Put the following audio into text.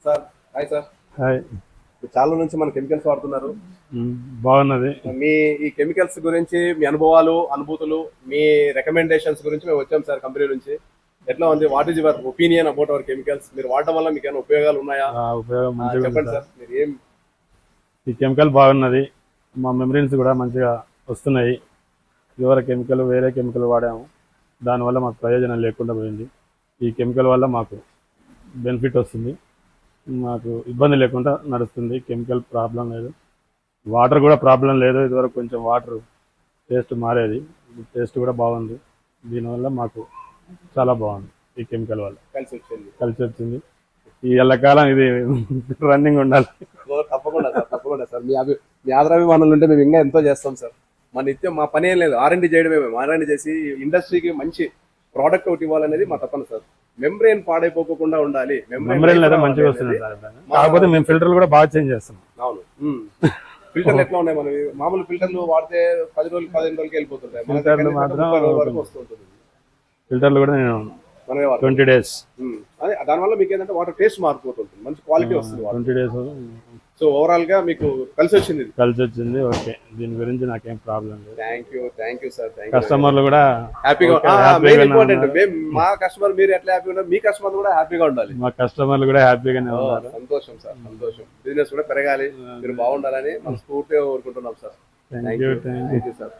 Sir hi sir. Hi. చాలా నుంచి మన కెమికల్స్ వాడుతున్నారు. బాగున్నది. మీ ఈ కెమికల్స్ గురించి మీ అనుభవాలు అనుభూతులు మీ రికమెండేషన్స్ గురించి మేము వచ్చాం సార్ కంపెనీ నుంచి. ఎట్లా ఉంది? What is your opinion about our chemicals? మీరు వాడడం వల్ల మీకు ఏమైనా ఉపయోగాలు ఉన్నాయా? ఉపయోగం చెప్పండి సార్. మీరు ఏం ఈ కెమికల్ బాగున్నది, మా మెమరీన్స్ కూడా మంచిగా వస్తున్నాయి. ఇదివర కెమికల్ వేరే కెమికల్ వాడాము, దానివల్ల మాకు ప్రయోజనం లేకుండా పోయింది. ఈ కెమికల్ వల్ల మాకు బెనిఫిట్ వస్తుంది, మాకు ఇబ్బంది లేకుండా నడుస్తుంది. కెమికల్ ప్రాబ్లం లేదు, వాటర్ కూడా ప్రాబ్లం లేదు. ఇదివరకు కొంచెం వాటర్ టేస్ట్ మారేది, టేస్ట్ కూడా బాగుంది. దీనివల్ల మాకు చాలా బాగుంది. ఈ కెమికల్ వల్ల కలిసి వచ్చింది. ఈ ఎల్లకాలం ఇది రన్నింగ్ ఉండాలి. తప్పకుండా సార్, తప్పకుండా సార్. మీ ఆదరాభిమానులు ఉంటే మేము ఇంకా ఎంతో చేస్తాం సార్. మా నిత్యం మా పని ఏం లేదు, R&D చేయడమే. మేము R&D చేసి ఇండస్ట్రీకి మంచి ప్రోడక్ట్ ఒకటి ఇవ్వాలనేది మా తప్పన సార్. మెంబ్రెయిన్ పాడైపోకుండా ఉండాలి. మెంబ్రెయిన్ అయితే మంచిగా వస్తుంది సార్. కాకపోతే మేము ఫిల్టర్లు కూడా బాగా చేంజ్ చేస్తాం. అవును, ఫిల్టర్లు ఎట్లా ఉన్నాయి? మనం మామూలు ఫిల్టర్లు వాడితే 10 రోజులు 15 రోజులకి వెళ్ళిపోతుంటాయి. ఫిల్టర్లు మాత్రం వరకు వస్తుంటుంది. ఫిల్టర్లు కూడా నేను 20 days. దానివల్ల మీకు ఏంటంటే వాటర్ టేస్ట్ మారిపోతుంది, మంచి క్వాలిటీ వస్తుంది. 20 days. సో ఓవరాల్ గా మీకు కలిసి వచ్చింది. ఓకే, దీని గురించి నాకేం ప్రాబ్లం లేదు. Thank you sir. కస్టమర్లు కూడా హ్యాపీగా. మా కస్టమర్ మీరు ఎట్లా హ్యాపీగా ఉన్నారు, మీ కస్టమర్ కూడా హ్యాపీగా ఉండాలి. మా కస్టమర్లు కూడా హ్యాపీగానే ఉన్నారు. సంతోషం సార్, సంతోషం. బిజినెస్ కూడా పెరగాలి, మీరు బాగుండాలని మనస్ఫూర్తిగా కోరుకుంటున్నాం సార్. Thank you sir.